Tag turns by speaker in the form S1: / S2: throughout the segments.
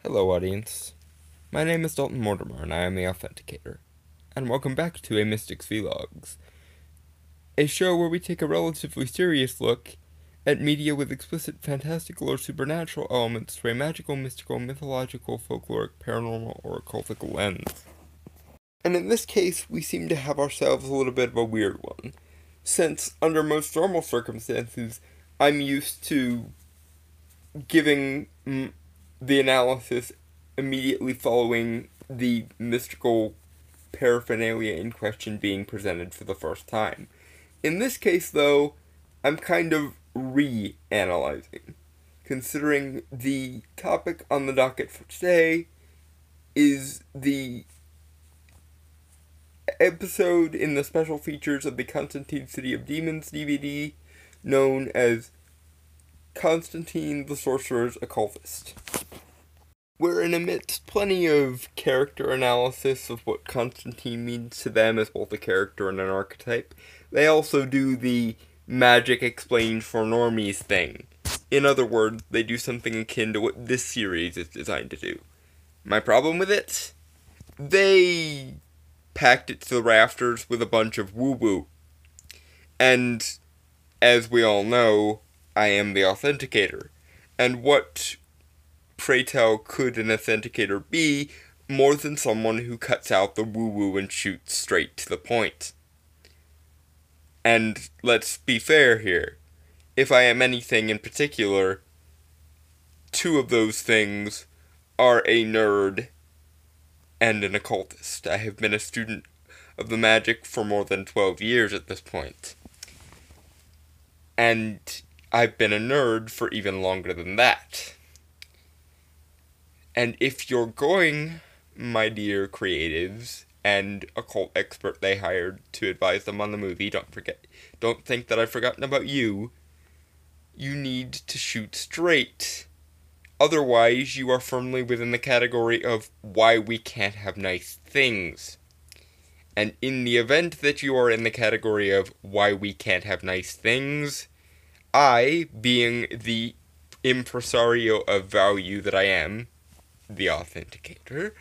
S1: Hello, audience. My name is Dalton Mortimer, and I am the Authenticator. And welcome back to A Mystic's Vlogs, a show where we take a relatively serious look at media with explicit fantastical or supernatural elements through a magical, mystical, mythological, folkloric, paranormal, or occultic lens. And in this case, we seem to have ourselves a little bit of a weird one, since under most normal circumstances, I'm used to giving the analysis immediately following the mystical paraphernalia in question being presented for the first time. In this case, though, I'm kind of re-analyzing, considering the topic on the docket for today is the episode in the special features of the Constantine City of Demons DVD known as Constantine the Sorcerer's Occultist. Wherein amidst plenty of character analysis of what Constantine means to them as both a character and an archetype, they also do the magic explained for normies thing. In other words, they do something akin to what this series is designed to do. My problem with it? They packed it to the rafters with a bunch of woo-woo. And, as we all know, I am the Authenticator. And what, pray tell, could an Authenticator be more than someone who cuts out the woo-woo and shoots straight to the point? And let's be fair here. If I am anything in particular, two of those things are a nerd and an occultist. I have been a student of the magic for more than 12 years at this point. And I've been a nerd for even longer than that. And if you're going, my dear creatives and occult expert they hired to advise them on the movie, don't think that I've forgotten about you. You need to shoot straight. Otherwise, you are firmly within the category of why we can't have nice things. And in the event that you are in the category of why we can't have nice things, I, being the impresario of value that I am, the Authenticator,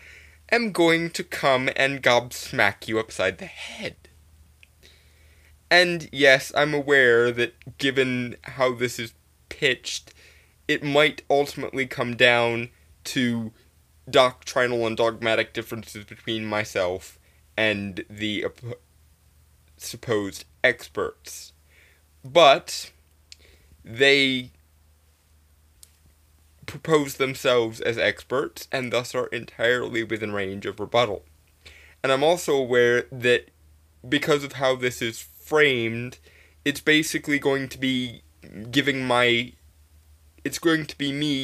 S1: am going to come and gobsmack you upside the head. And yes, I'm aware that given how this is pitched, it might ultimately come down to doctrinal and dogmatic differences between myself and the supposed experts. But they propose themselves as experts, and thus are entirely within range of rebuttal. And I'm also aware that because of how this is framed, it's basically going to be me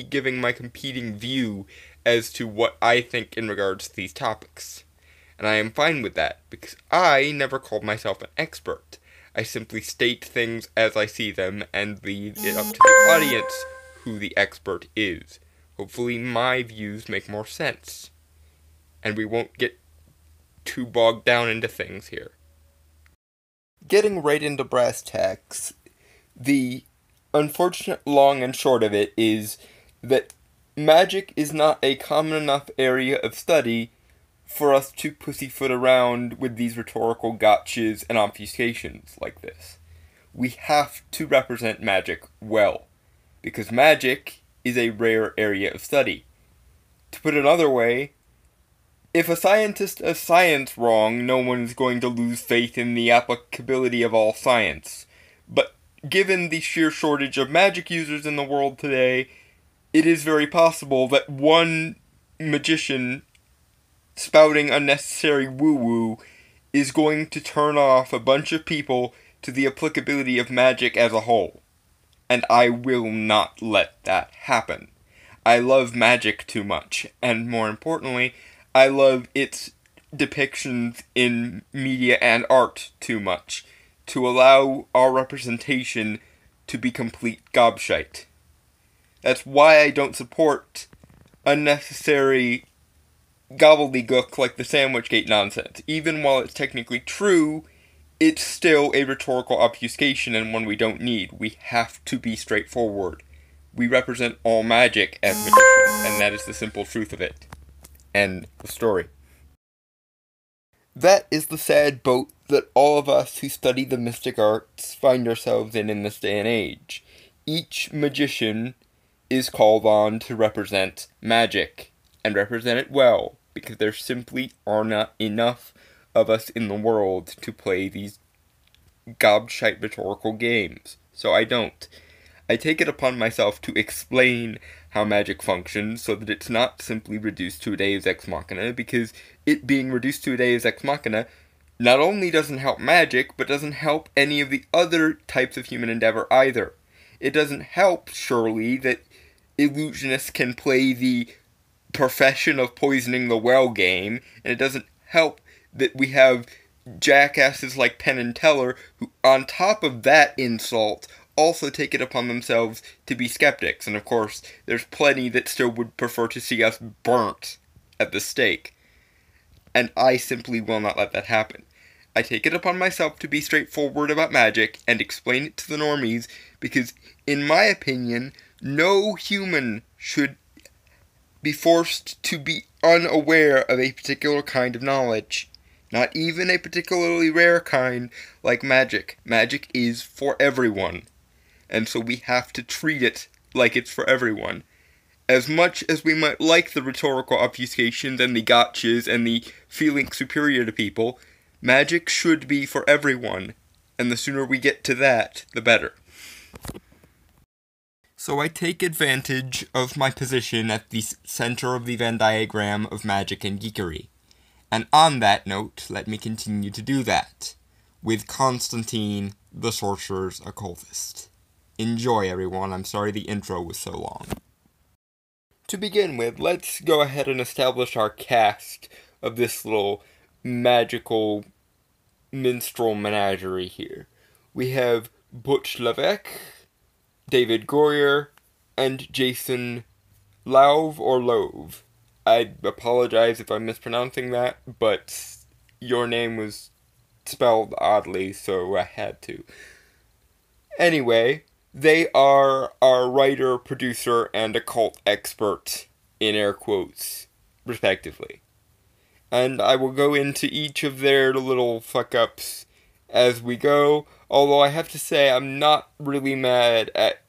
S1: giving my competing view as to what I think in regards to these topics. And I am fine with that, because I never called myself an expert. I simply state things as I see them and leave it up to the audience who the expert is. Hopefully my views make more sense, and we won't get too bogged down into things here. Getting right into brass tacks, the unfortunate long and short of it is that magic is not a common enough area of study for us to pussyfoot around with these rhetorical gotchas and obfuscations like this. We have to represent magic well, because magic is a rare area of study. To put it another way, if a scientist does science wrong, no one is going to lose faith in the applicability of all science. But given the sheer shortage of magic users in the world today, it is very possible that one magician spouting unnecessary woo-woo is going to turn off a bunch of people to the applicability of magic as a whole. And I will not let that happen. I love magic too much, and more importantly, I love its depictions in media and art too much to allow our representation to be complete gobshite. That's why I don't support unnecessary gobbledygook like the Sandwichgate nonsense. Even while it's technically true, it's still a rhetorical obfuscation and one we don't need. We have to be straightforward. we represent all magic as magicians, and that is the simple truth of it. End of story. That is the sad boat that all of us who study the mystic arts find ourselves in this day and age. Each magician is called on to represent magic, and represent it well, because there simply are not enough of us in the world to play these gobshite rhetorical games. So I don't. I take it upon myself to explain how magic functions so that it's not simply reduced to a deus ex machina, because it being reduced to a deus ex machina not only doesn't help magic, but doesn't help any of the other types of human endeavor either. It doesn't help, surely, that illusionists can play the profession of poisoning the well game, and it doesn't help that we have jackasses like Penn and Teller who, on top of that insult, also take it upon themselves to be skeptics. And of course, there's plenty that still would prefer to see us burnt at the stake. And I simply will not let that happen. I take it upon myself to be straightforward about magic and explain it to the normies, because, in my opinion, no human should be forced to be unaware of a particular kind of knowledge. Not even a particularly rare kind like magic. Magic is for everyone. And so we have to treat it like it's for everyone. As much as we might like the rhetorical obfuscations and the gotchas and the feeling superior to people, magic should be for everyone. And the sooner we get to that, the better. So I take advantage of my position at the center of the Venn diagram of magic and geekery. And on that note, let me continue to do that, with Constantine, the Sorcerer's Occultist. Enjoy, everyone. I'm sorry the intro was so long. To begin with, let's go ahead and establish our cast of this little magical minstrel menagerie here. We have Butch Levesque, David Goyer, and Jason Lauv or Love. I apologize if I'm mispronouncing that, but your name was spelled oddly, so I had to. Anyway, they are our writer, producer, and occult expert, in air quotes, respectively. And I will go into each of their little fuck-ups as we go, although I have to say I'm not really mad at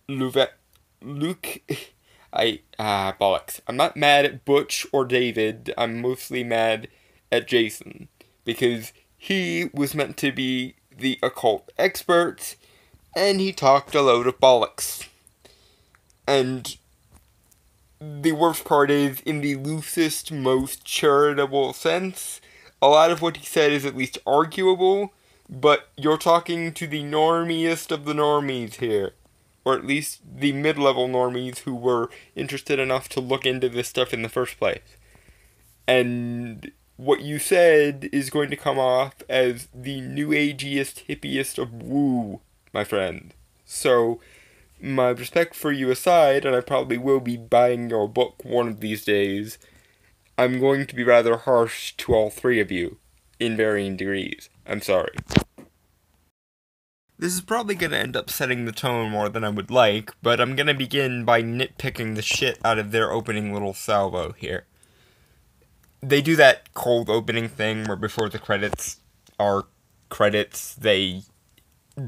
S1: Luke. Bollocks. I'm not mad at Butch or David, I'm mostly mad at Jason, because he was meant to be the occult expert, and he talked a load of bollocks. And the worst part is, in the loosest, most charitable sense, a lot of what he said is at least arguable, but you're talking to the normiest of the normies here. Or at least the mid-level normies who were interested enough to look into this stuff in the first place. And what you said is going to come off as the new ageiest, hippiest of woo, my friend. So, my respect for you aside, and I probably will be buying your book one of these days, I'm going to be rather harsh to all three of you, in varying degrees. I'm sorry. This is probably going to end up setting the tone more than I would like, but I'm going to begin by nitpicking the shit out of their opening little salvo here. They do that cold opening thing where before the credits are credits, they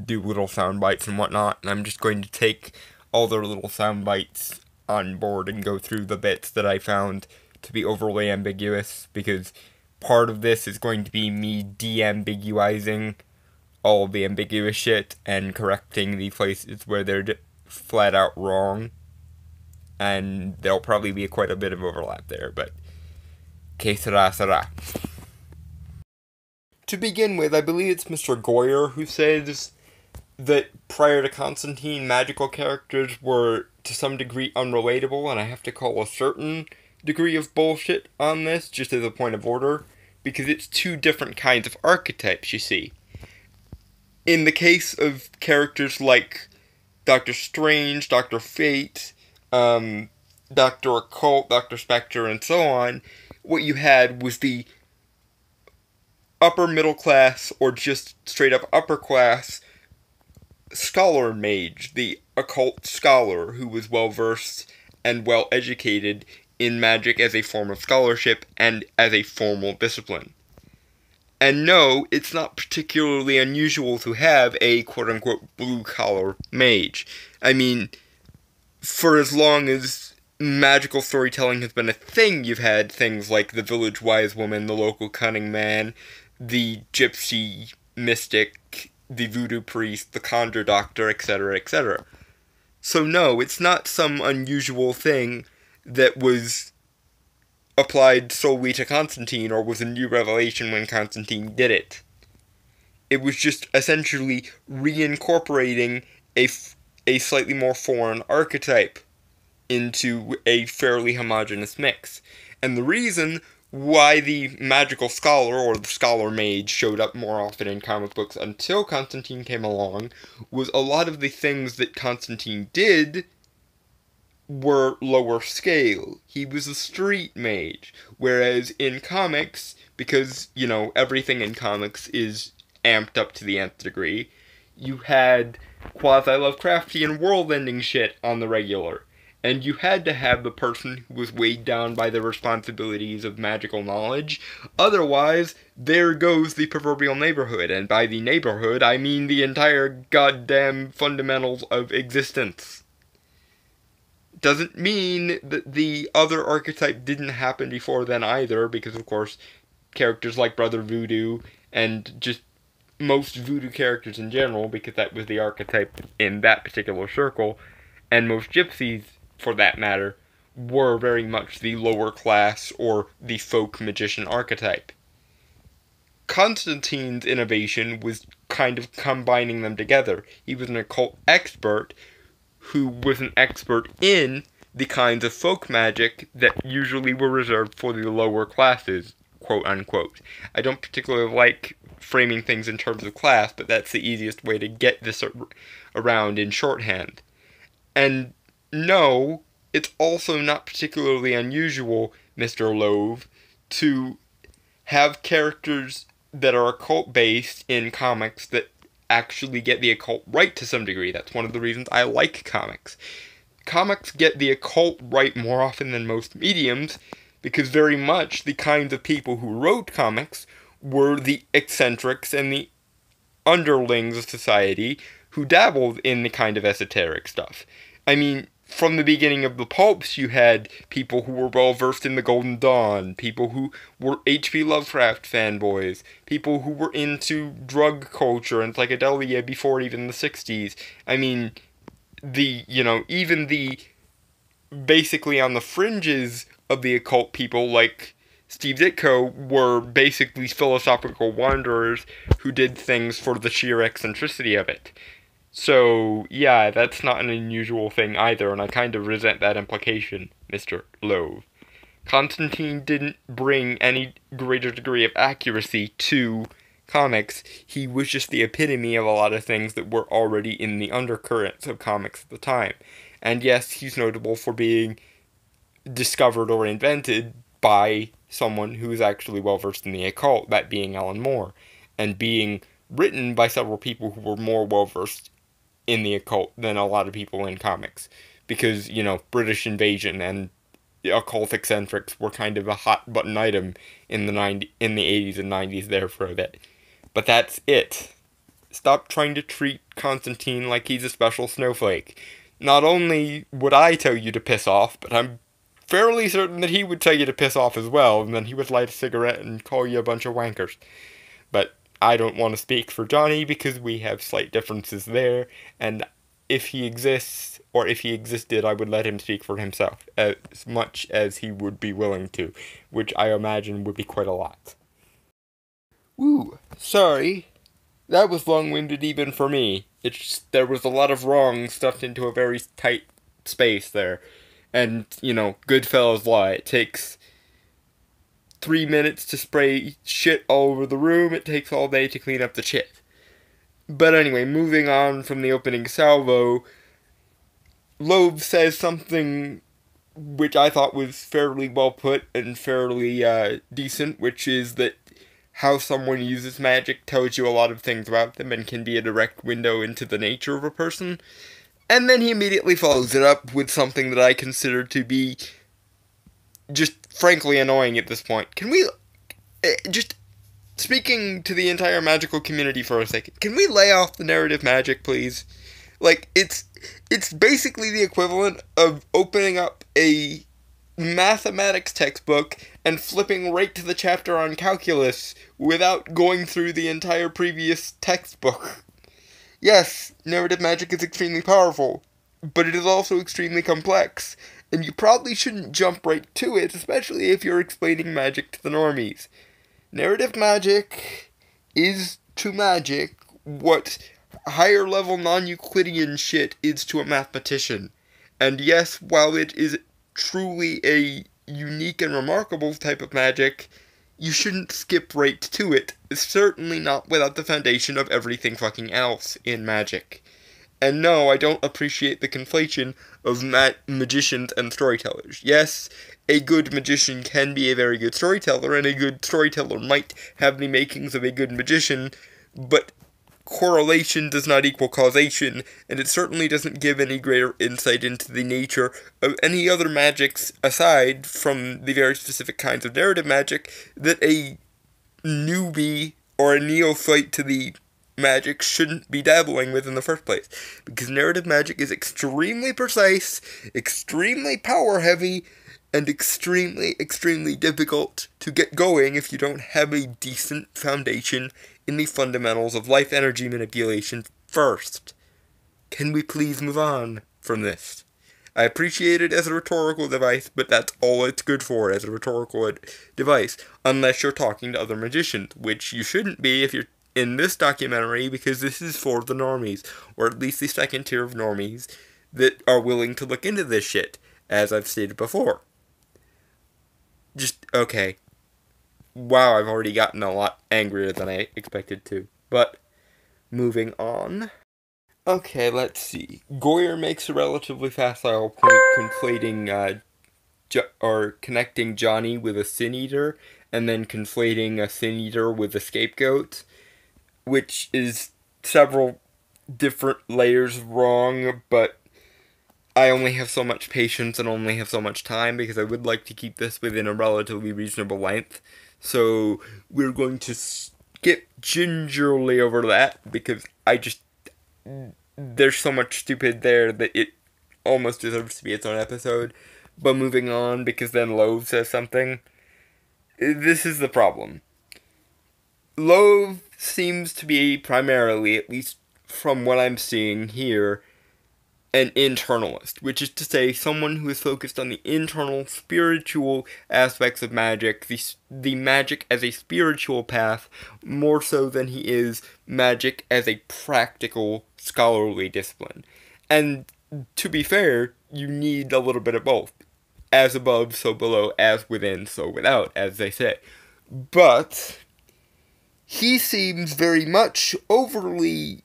S1: do little sound bites and whatnot, and I'm just going to take all their little sound bites on board and go through the bits that I found to be overly ambiguous, because part of this is going to be me de-ambiguizing all of the ambiguous shit and correcting the places where they're flat out wrong, and there'll probably be quite a bit of overlap there, but que sera, sera. To begin with, I believe it's Mr. Goyer who says that prior to Constantine, magical characters were to some degree unrelatable, and I have to call a certain degree of bullshit on this, just as a point of order, because it's two different kinds of archetypes, you see. In the case of characters like Doctor Strange, Dr. Fate, Dr. Occult, Dr. Spectre, and so on, what you had was the upper middle class, or just straight up upper class, scholar mage, the occult scholar who was well versed and well educated in magic as a form of scholarship and as a formal discipline. And no, it's not particularly unusual to have a quote-unquote blue-collar mage. I mean, for as long as magical storytelling has been a thing, you've had things like the village wise woman, the local cunning man, the gypsy mystic, the voodoo priest, the conjure doctor, etc., etc. So no, it's not some unusual thing that was applied solely to Constantine or was a new revelation when Constantine did it. It was just essentially reincorporating a slightly more foreign archetype into a fairly homogeneous mix. And the reason why the magical scholar or the scholar mage showed up more often in comic books until Constantine came along was a lot of the things that Constantine did were lower scale. He was a street mage, whereas in comics, because, everything in comics is amped up to the nth degree, you had quasi-Lovecraftian world-ending shit on the regular. And you had to have the person who was weighed down by the responsibilities of magical knowledge. Otherwise, there goes the proverbial neighborhood. And by the neighborhood, I mean the entire goddamn fundamentals of existence. Doesn't mean that the other archetype didn't happen before then either, because of course, characters like Brother Voodoo, and just most voodoo characters in general, because that was the archetype in that particular circle, and most gypsies, for that matter, were very much the lower class or the folk magician archetype. Constantine's innovation was kind of combining them together. He was an occult expert who was an expert in the kinds of folk magic that usually were reserved for the lower classes, quote unquote. I don't particularly like framing things in terms of class, but that's the easiest way to get this around in shorthand. And no, it's also not particularly unusual, Mr. Loeb, to have characters that are occult-based in comics that actually get the occult right to some degree. That's one of the reasons I like comics. Comics get the occult right more often than most mediums, because very much the kinds of people who wrote comics were the eccentrics and the underlings of society who dabbled in the kind of esoteric stuff. I mean, from the beginning of the pulps, you had people who were well versed in the Golden Dawn, people who were H.P. Lovecraft fanboys, people who were into drug culture and psychedelia before even the 60s. I mean, even the basically on the fringes of the occult people like Steve Ditko were basically philosophical wanderers who did things for the sheer eccentricity of it. So, yeah, that's not an unusual thing either, and I kind of resent that implication, Mr. Loeb. Constantine didn't bring any greater degree of accuracy to comics. He was just the epitome of a lot of things that were already in the undercurrents of comics at the time. And yes, he's notable for being discovered or invented by someone who is actually well versed in the occult, that being Alan Moore, and being written by several people who were more well versed in the occult than a lot of people in comics, because British invasion and occult eccentrics were kind of a hot button item in the 80s and 90s there for a bit. But that's it. Stop trying to treat Constantine like he's a special snowflake. Not only would I tell you to piss off, but I'm fairly certain that he would tell you to piss off as well, and then he would light a cigarette and call you a bunch of wankers. But I don't want to speak for Johnny because we have slight differences there, and if he exists, or if he existed, I would let him speak for himself, as much as he would be willing to, which I imagine would be quite a lot. Woo, sorry. That was long-winded even for me. There was a lot of wrong stuffed into a very tight space there. And, Goodfellas law, it takes 3 minutes to spray shit all over the room, it takes all day to clean up the shit. But anyway, moving on from the opening salvo, Loeb says something which I thought was fairly well put and fairly decent, which is that how someone uses magic tells you a lot of things about them and can be a direct window into the nature of a person. And then he immediately follows it up with something that I consider to be just frankly annoying at this point. Can we, just speaking to the entire magical community for a second, can we lay off the narrative magic, please? Like, it's basically the equivalent of opening up a mathematics textbook and flipping right to the chapter on calculus without going through the entire previous textbook. Yes, narrative magic is extremely powerful, but it is also extremely complex, and you probably shouldn't jump right to it, especially if you're explaining magic to the normies. Narrative magic is to magic what higher level non-Euclidean shit is to a mathematician. And yes, while it is truly a unique and remarkable type of magic, you shouldn't skip right to it, certainly not without the foundation of everything fucking else in magic. And no, I don't appreciate the conflation of magicians and storytellers. Yes, a good magician can be a very good storyteller, and a good storyteller might have the makings of a good magician, but correlation does not equal causation, and it certainly doesn't give any greater insight into the nature of any other magics aside from the very specific kinds of narrative magic that a newbie or a neophyte to the magic shouldn't be dabbling with in the first place. Because narrative magic is extremely precise, extremely power heavy, and extremely, extremely difficult to get going if you don't have a decent foundation in the fundamentals of life energy manipulation first. Can we please move on from this? I appreciate it as a rhetorical device, but that's all it's good for as a rhetorical device, unless you're talking to other magicians, which you shouldn't be if you're in this documentary, because this is for the normies, or at least the second tier of normies that are willing to look into this shit, as I've stated before. Okay. Wow, I've already gotten a lot angrier than I expected to. But, moving on. Okay, let's see. Goyer makes a relatively facile point conflating, or connecting Johnny with a Sin Eater, and then conflating a Sin Eater with a scapegoat, which is several different layers wrong, but I only have so much patience and only have so much time because I would like to keep this within a relatively reasonable length. So we're going to skip gingerly over that because there's so much stupid there that it almost deserves to be its own episode. But moving on, because then Loathe says something. This is the problem. Loathe seems to be primarily, at least from what I'm seeing here, an internalist, which is to say someone who is focused on the internal spiritual aspects of magic, the magic as a spiritual path, more so than he is magic as a practical scholarly discipline. And to be fair, you need a little bit of both. As above, so below, as within, so without, as they say. But he seems very much overly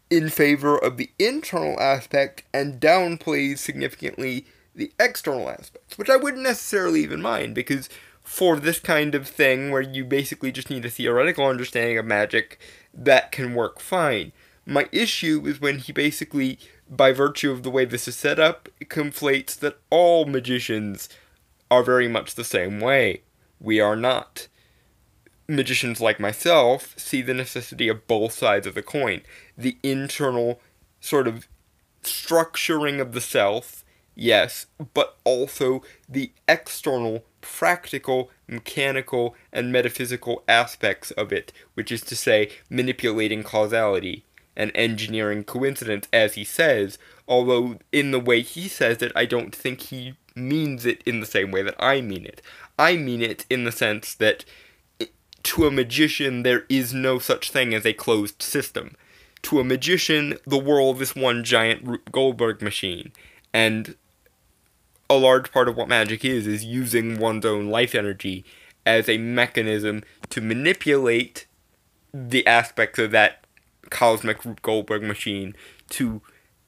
S1: in favor of the internal aspect and downplays significantly the external aspects, which I wouldn't necessarily even mind, because for this kind of thing where you basically just need a theoretical understanding of magic, that can work fine. My issue is when he basically, by virtue of the way this is set up, conflates that all magicians are very much the same way. We are not. Magicians like myself see the necessity of both sides of the coin. The internal sort of structuring of the self, yes, but also the external, practical, mechanical, and metaphysical aspects of it, which is to say, manipulating causality and engineering coincidence, as he says, although in the way he says it, I don't think he means it in the same way that I mean it. I mean it in the sense that to a magician, there is no such thing as a closed system. To a magician, the world is one giant Rube Goldberg machine, and a large part of what magic is using one's own life energy as a mechanism to manipulate the aspects of that cosmic Rube Goldberg machine to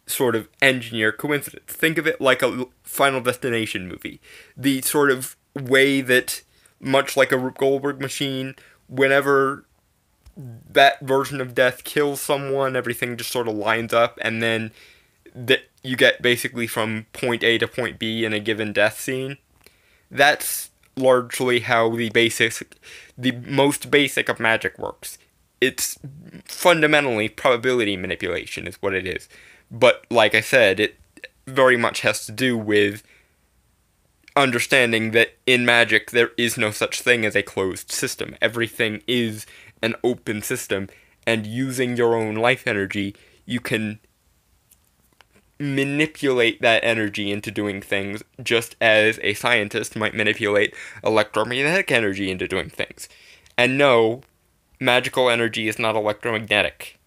S1: sort of engineer coincidence. Think of it like a Final Destination movie. The sort of way that, much like a Rube Goldberg machine, whenever that version of death kills someone, everything just sort of lines up, and then you get basically from point A to point B in a given death scene. That's largely how the most basic of magic works. It's fundamentally probability manipulation is what it is. But like I said, it very much has to do with understanding that in magic there is no such thing as a closed system. Everything is an open system, and using your own life energy, you can manipulate that energy into doing things just as a scientist might manipulate electromagnetic energy into doing things. And no, magical energy is not electromagnetic.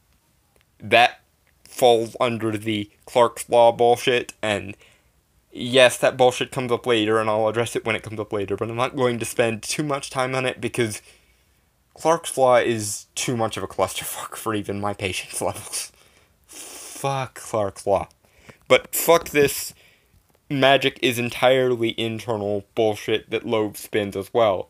S1: That falls under the Clark's Law bullshit, and yes, that bullshit comes up later, and I'll address it when it comes up later, but I'm not going to spend too much time on it because Clark's Law is too much of a clusterfuck for even my patience levels. Fuck Clark's Law. But fuck this, magic is entirely internal bullshit that Loeb spins as well.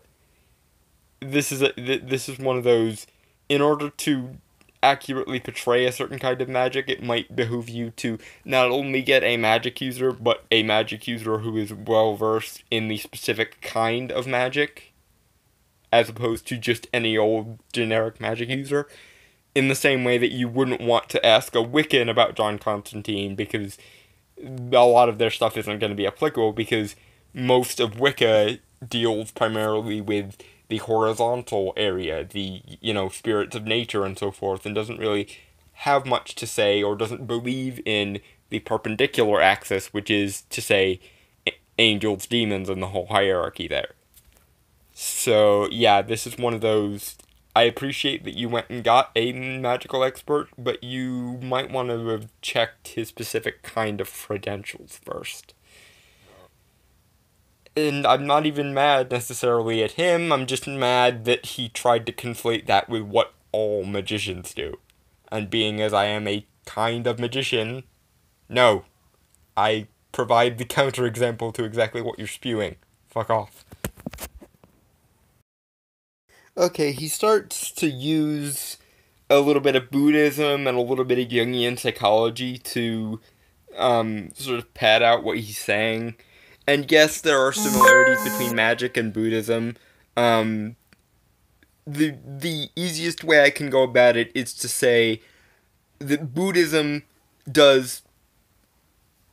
S1: This is one of those, in order to accurately portray a certain kind of magic, it might behoove you to not only get a magic user, but a magic user who is well versed in the specific kind of magic, as opposed to just any old generic magic user. In the same way that you wouldn't want to ask a Wiccan about John Constantine, because a lot of their stuff isn't going to be applicable, because most of Wicca deals primarily with the horizontal area, the, spirits of nature and so forth, and doesn't really have much to say, or doesn't believe in the perpendicular axis, which is to say angels, demons, and the whole hierarchy there. So, yeah, this is one of those. I appreciate that you went and got a magical expert, but you might want to have checked his specific kind of credentials first. And I'm not even mad necessarily at him, I'm just mad that he tried to conflate that with what all magicians do. And being as I am a kind of magician, no. I provide the counterexample to exactly what you're spewing. Fuck off. Okay, he starts to use a little bit of Buddhism and a little bit of Jungian psychology to sort of pad out what he's saying. And yes, there are similarities between magic and Buddhism. The easiest way I can go about it is to say that Buddhism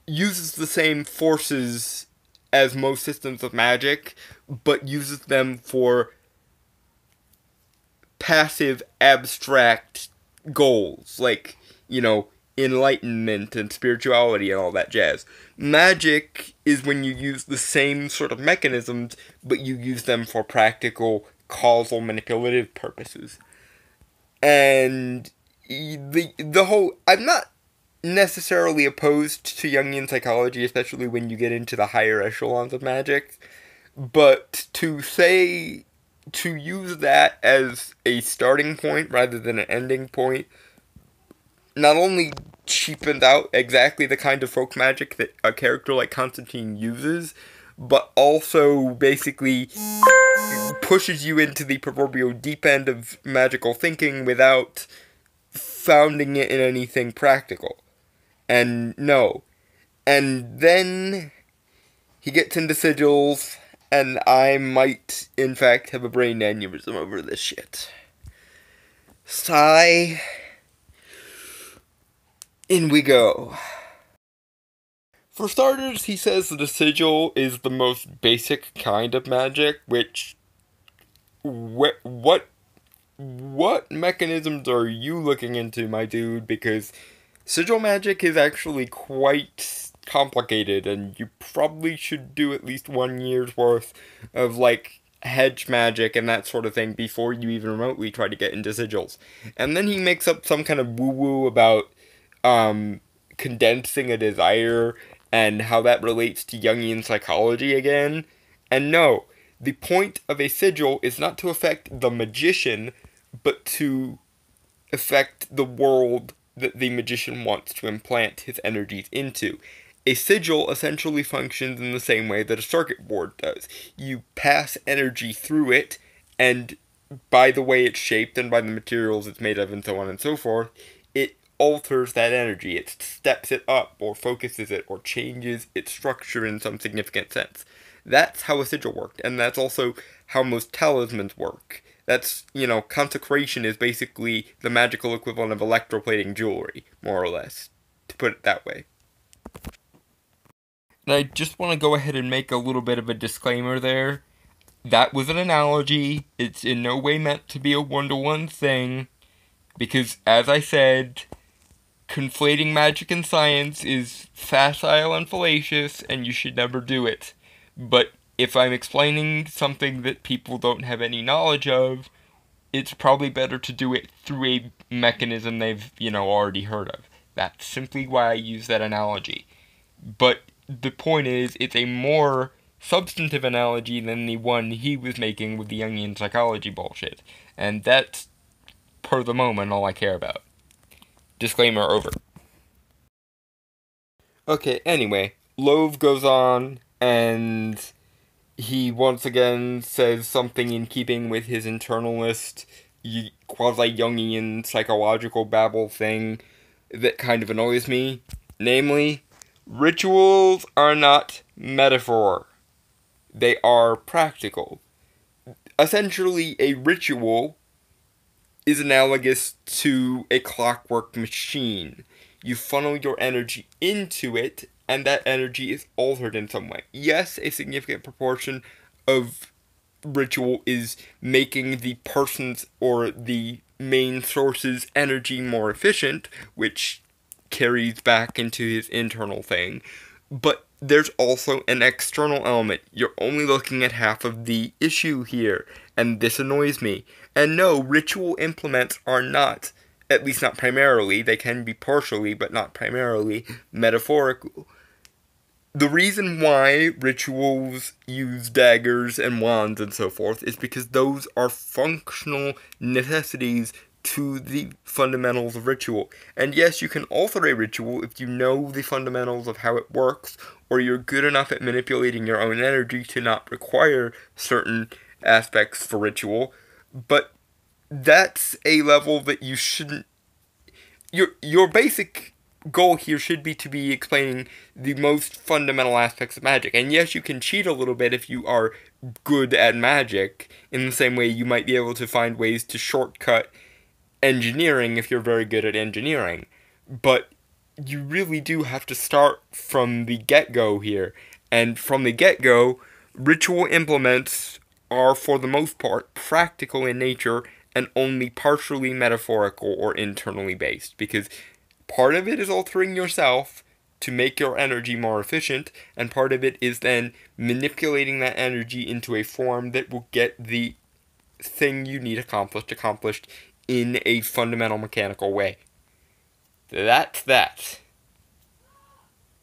S1: uses the same forces as most systems of magic, but uses them for passive, abstract goals, like, enlightenment and spirituality and all that jazz. Magic is when you use the same sort of mechanisms, but you use them for practical, causal, manipulative purposes. And the whole... I'm not necessarily opposed to Jungian psychology, especially when you get into the higher echelons of magic, but to use that as a starting point rather than an ending point not only cheapens out exactly the kind of folk magic that a character like Constantine uses, but also basically pushes you into the proverbial deep end of magical thinking without founding it in anything practical. And no. And then he gets into sigils, and I might, in fact, have a brain aneurysm over this shit. Sigh. In we go. For starters, he says that a sigil is the most basic kind of magic, which... What mechanisms are you looking into, my dude? Because sigil magic is actually quite complicated, and you probably should do at least 1 year's worth of, hedge magic and that sort of thing before you even remotely try to get into sigils. And then he makes up some kind of woo-woo about condensing a desire and how that relates to Jungian psychology again. And no, the point of a sigil is not to affect the magician, but to affect the world that the magician wants to implant his energies into. A sigil essentially functions in the same way that a circuit board does. You pass energy through it, and by the way it's shaped and by the materials it's made of and so on and so forth, it alters that energy. It steps it up or focuses it or changes its structure in some significant sense. That's how a sigil worked, and that's also how most talismans work. That's, consecration is basically the magical equivalent of electroplating jewelry, more or less, to put it that way. And I just want to go ahead and make a little bit of a disclaimer there. That was an analogy. It's in no way meant to be a one-to-one thing, because, as I said, conflating magic and science is facile and fallacious, and you should never do it. But if I'm explaining something that people don't have any knowledge of, it's probably better to do it through a mechanism they've, already heard of. That's simply why I use that analogy. But the point is, it's a more substantive analogy than the one he was making with the Jungian psychology bullshit. And that's, per the moment, all I care about. Disclaimer over. Okay, anyway, Love goes on, and he once again says something in keeping with his internalist, quasi-Jungian psychological babble thing that kind of annoys me. Namely, rituals are not metaphor. They are practical. Essentially, a ritual is analogous to a clockwork machine. You funnel your energy into it, and that energy is altered in some way. Yes, a significant proportion of ritual is making the person's or the main source's energy more efficient, which carries back into his internal thing. But there's also an external element. You're only looking at half of the issue here, and this annoys me. And no, ritual implements are not, at least not primarily, they can be partially, but not primarily, metaphorical. The reason why rituals use daggers and wands and so forth is because those are functional necessities to the fundamentals of ritual. And yes, you can alter a ritual if you know the fundamentals of how it works, or you're good enough at manipulating your own energy to not require certain aspects for ritual, but that's a level that you shouldn't... Your basic goal here should be to be explaining the most fundamental aspects of magic. And yes, you can cheat a little bit if you are good at magic, in the same way you might be able to find ways to shortcut engineering if you're very good at engineering. But you really do have to start from the get-go here. And from the get-go, ritual implements are, for the most part, practical in nature and only partially metaphorical or internally based. Because part of it is altering yourself to make your energy more efficient, and part of it is then manipulating that energy into a form that will get the thing you need accomplished in a fundamental mechanical way. That's that.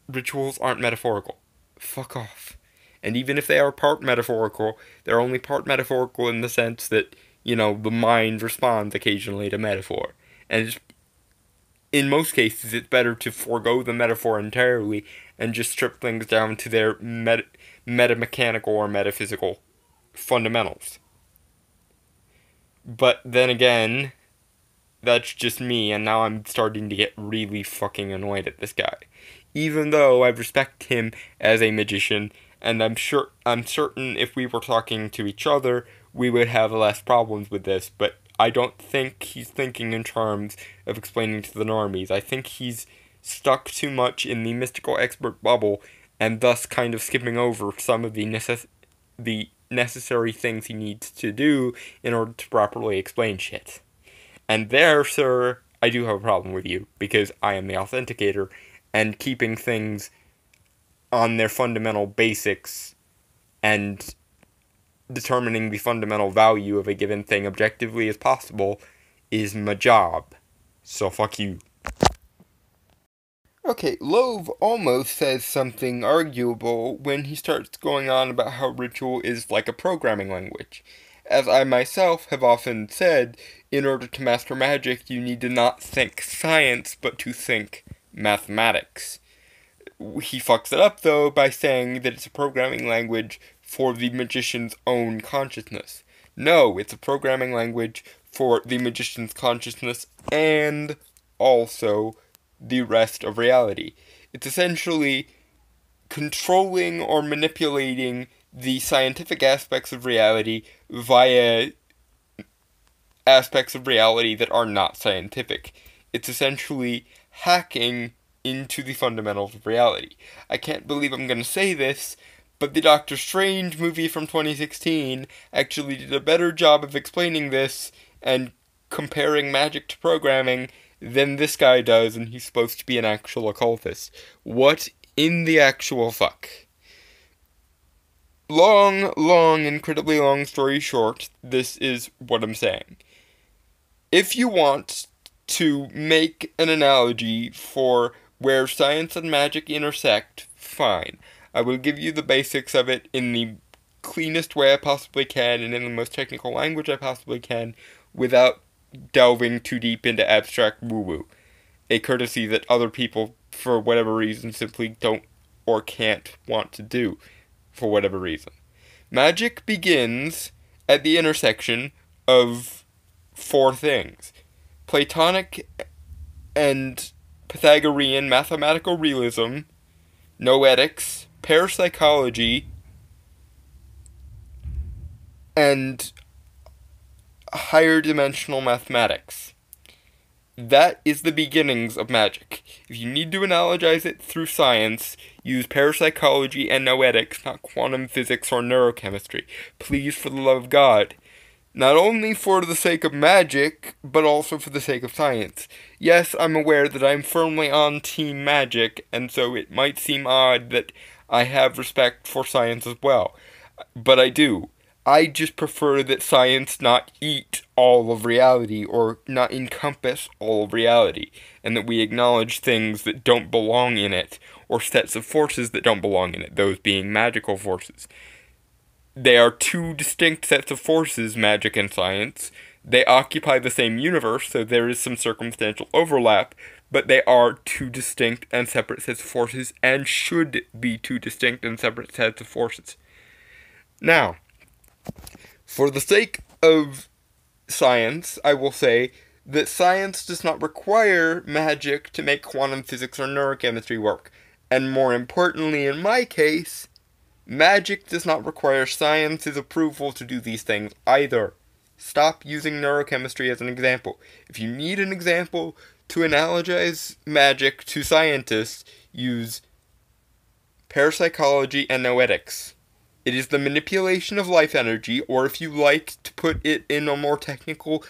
S1: Rituals aren't metaphorical. Fuck off. And even if they are part metaphorical, they're only part metaphorical in the sense that, the mind responds occasionally to metaphor. And in most cases, it's better to forego the metaphor entirely and just strip things down to their metamechanical or metaphysical fundamentals. But then again, that's just me, and now I'm starting to get really fucking annoyed at this guy. Even though I respect him as a magician, and I'm certain if we were talking to each other, we would have less problems with this, but I don't think he's thinking in terms of explaining to the normies. I think he's stuck too much in the mystical expert bubble, and thus kind of skipping over some of the necessary things he needs to do in order to properly explain shit. And there, sir, I do have a problem with you, because I am the authenticator, and keeping things on their fundamental basics and determining the fundamental value of a given thing objectively as possible is my job. So fuck you. Okay, Love almost says something arguable when he starts going on about how ritual is like a programming language. As I myself have often said, in order to master magic, you need to not think science, but to think mathematics. He fucks it up, though, by saying that it's a programming language for the magician's own consciousness. No, it's a programming language for the magician's consciousness and also the rest of reality. It's essentially controlling or manipulating the scientific aspects of reality via aspects of reality that are not scientific. It's essentially hacking into the fundamentals of reality. I can't believe I'm going to say this, but the Doctor Strange movie from 2016 actually did a better job of explaining this and comparing magic to programming than this guy does, and he's supposed to be an actual occultist. What in the actual fuck? Incredibly long story short, this is what I'm saying. If you want to make an analogy for where science and magic intersect, fine. I will give you the basics of it in the cleanest way I possibly can and in the most technical language I possibly can without delving too deep into abstract woo-woo. A courtesy that other people, for whatever reason, simply don't or can't want to do, for whatever reason. Magic begins at the intersection of four things: Platonic and Pythagorean mathematical realism, noetics, parapsychology, and higher dimensional mathematics. That is the beginnings of magic. If you need to analogize it through science, use parapsychology and noetics, not quantum physics or neurochemistry. Please, for the love of God. Not only for the sake of magic, but also for the sake of science. Yes, I'm aware that I'm firmly on Team Magic, and so it might seem odd that I have respect for science as well. But I do. I just prefer that science not eat all of reality, or not encompass all of reality, and that we acknowledge things that don't belong in it, or sets of forces that don't belong in it, those being magical forces. They are two distinct sets of forces, magic and science. They occupy the same universe, so there is some circumstantial overlap, but they are two distinct and separate sets of forces, and should be two distinct and separate sets of forces. Now, for the sake of science, I will say that science does not require magic to make quantum physics or neurochemistry work. And more importantly, in my case, magic does not require science's approval to do these things either. Stop using neurochemistry as an example. If you need an example to analogize magic to scientists, use parapsychology and noetics. It is the manipulation of life energy, or if you like to put it in a more technical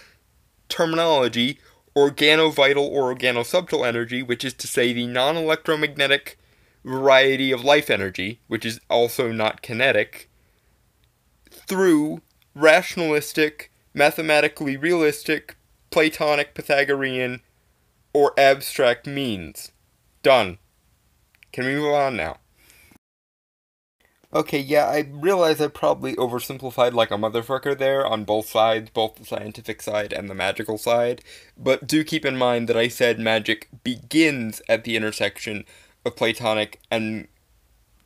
S1: terminology, organovital or organosubtle energy, which is to say the non-electromagnetic variety of life energy, which is also not kinetic, through rationalistic, mathematically realistic, Platonic, Pythagorean, or abstract means. Done. Can we move on now? Okay, yeah, I realize I probably oversimplified like a motherfucker there on both sides, both the scientific side and the magical side, but do keep in mind that I said magic begins at the intersection of Platonic and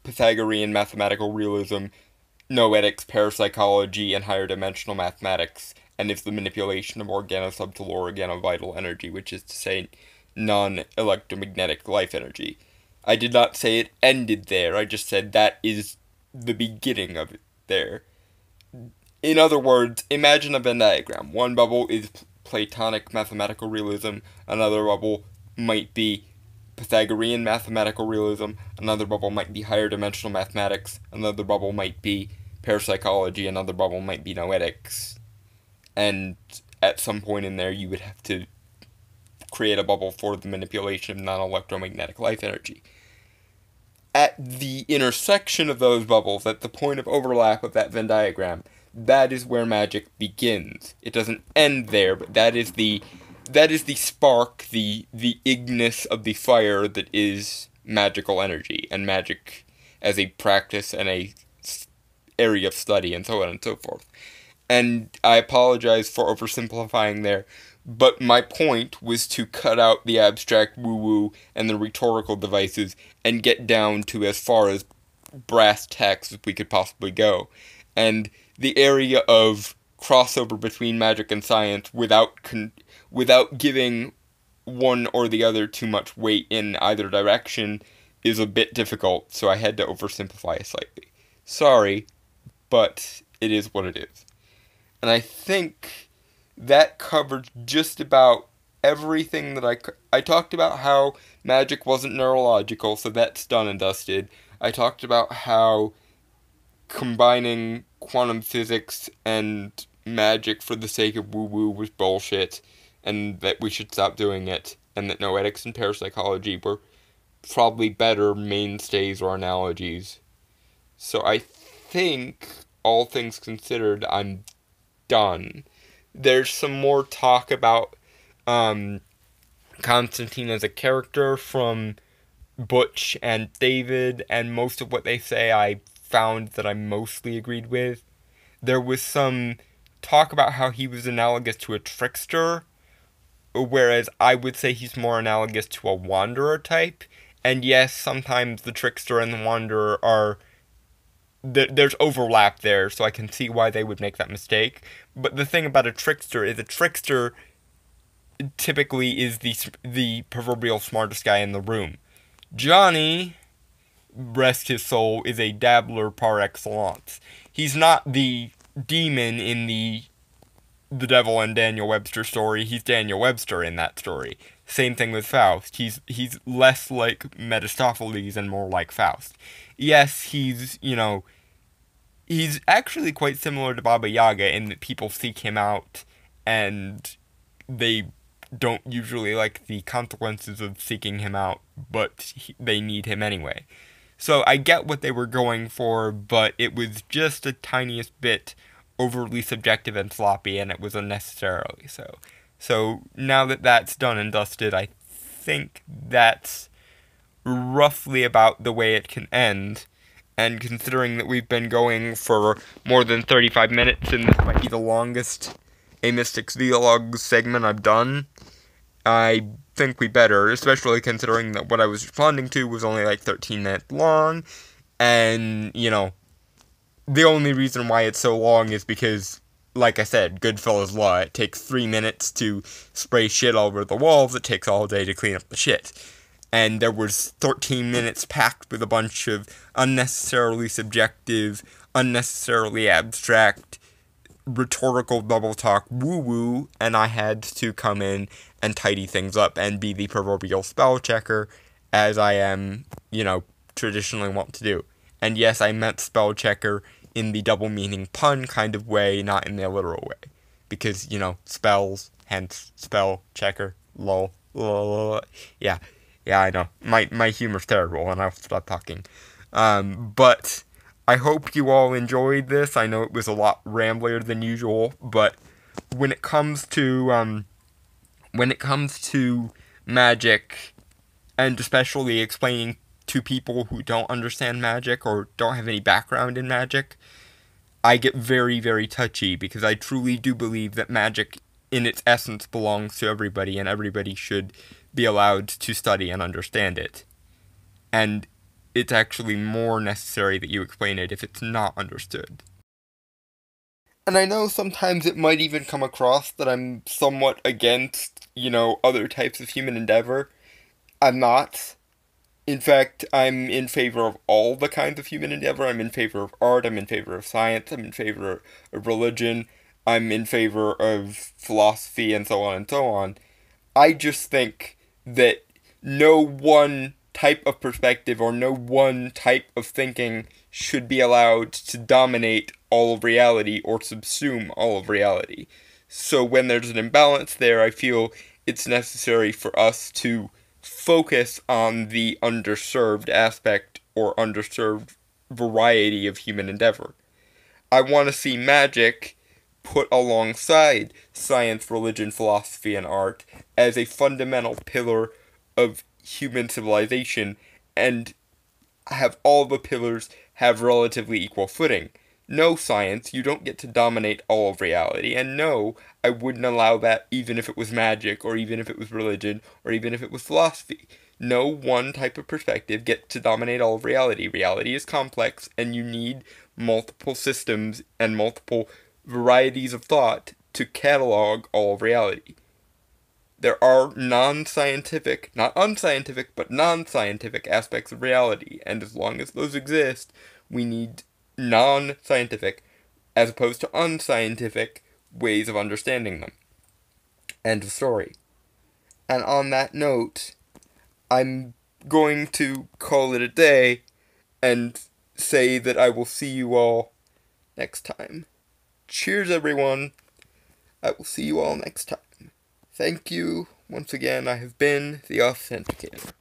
S1: Pythagorean mathematical realism, noetics, parapsychology, and higher dimensional mathematics, and is the manipulation of organosubtle or organovital energy, which is to say non-electromagnetic life energy. I did not say it ended there, I just said that is the beginning of it there. In other words, imagine a Venn diagram. One bubble is Platonic mathematical realism, another bubble might be Pythagorean mathematical realism, another bubble might be higher dimensional mathematics, another bubble might be parapsychology, another bubble might be noetics. And at some point in there you would have to create a bubble for the manipulation of non-electromagnetic life energy. At the intersection of those bubbles, at the point of overlap of that Venn diagram, that is where magic begins. It doesn't end there, but that is the spark, the ignis of the fire that is magical energy, and magic as a practice and a area of study, and so on and so forth. And I apologize for oversimplifying there, but my point was to cut out the abstract woo-woo and the rhetorical devices and get down to as far as brass tacks as we could possibly go. And the area of crossover between magic and science without giving one or the other too much weight in either direction is a bit difficult, so I had to oversimplify it slightly. Sorry, but it is what it is. And I think that covered just about everything that I talked about how magic wasn't neurological, so that's done and dusted. I talked about how combining quantum physics and magic for the sake of woo-woo was bullshit, and that we should stop doing it, and that noetics and parapsychology were probably better mainstays or analogies. So I think, all things considered, I'm done. There's some more talk about Constantine as a character from Butch and David, and most of what they say I found that I mostly agreed with. There was some talk about how he was analogous to a trickster, whereas I would say he's more analogous to a wanderer type. And yes, sometimes the trickster and the wanderer are... There's overlap there, so I can see why they would make that mistake. But the thing about a trickster is a trickster typically is the proverbial smartest guy in the room. Johnny, rest his soul, is a dabbler par excellence. He's not the demon in the Devil and Daniel Webster story. He's Daniel Webster in that story. Same thing with Faust. He's less like Mephistopheles and more like Faust. Yes, he's actually quite similar to Baba Yaga in that people seek him out and they don't usually like the consequences of seeking him out, but they need him anyway. So I get what they were going for, but it was just a tiniest bit overly subjective and sloppy, and it was unnecessarily so. So now that that's done and dusted, I think that's roughly about the way it can end. And considering that we've been going for more than 35 minutes, and this might be the longest A Mystic's Dialogue segment I've done, I think we better, especially considering that what I was responding to was only like 13 minutes long, and, the only reason why it's so long is because, like I said, Goodfellas law, it takes 3 minutes to spray shit all over the walls, it takes all day to clean up the shit. And there was 13 minutes packed with a bunch of unnecessarily subjective, unnecessarily abstract, rhetorical double talk woo-woo, and I had to come in and tidy things up and be the proverbial spell checker, as I am, traditionally want to do. And yes, I meant spell checker in the double meaning pun kind of way, not in the literal way. Because, spells, hence spell checker, lol, lol. Yeah, I know. My humor's terrible, and I'll stop talking. But I hope you all enjoyed this. I know it was a lot ramblier than usual, but when it comes to magic, and especially explaining to people who don't understand magic or don't have any background in magic, I get very, very touchy, because I truly do believe that magic in its essence belongs to everybody, and everybody should be allowed to study and understand it. And it's actually more necessary that you explain it if it's not understood. And I know sometimes it might even come across that I'm somewhat against, other types of human endeavor. I'm not. In fact, I'm in favor of all the kinds of human endeavor. I'm in favor of art, I'm in favor of science, I'm in favor of religion, I'm in favor of philosophy, and so on and so on. I just think that no one type of perspective or no one type of thinking should be allowed to dominate all of reality or subsume all of reality. So when there's an imbalance there, I feel it's necessary for us to focus on the underserved aspect or underserved variety of human endeavor. I want to see magic put alongside science, religion, philosophy, and art as a fundamental pillar of human civilization, and have all the pillars have relatively equal footing. No, science, you don't get to dominate all of reality, and no, I wouldn't allow that even if it was magic, or even if it was religion, or even if it was philosophy. No one type of perspective gets to dominate all of reality. Reality is complex, and you need multiple systems and multiple varieties of thought to catalog all of reality. There are non-scientific, not unscientific, but non-scientific aspects of reality, and as long as those exist, we need non-scientific, as opposed to unscientific, ways of understanding them. End of story. And on that note, I'm going to call it a day and say that I will see you all next time. Cheers, everyone. I will see you all next time. Thank you. Once again, I have been the Authenticator.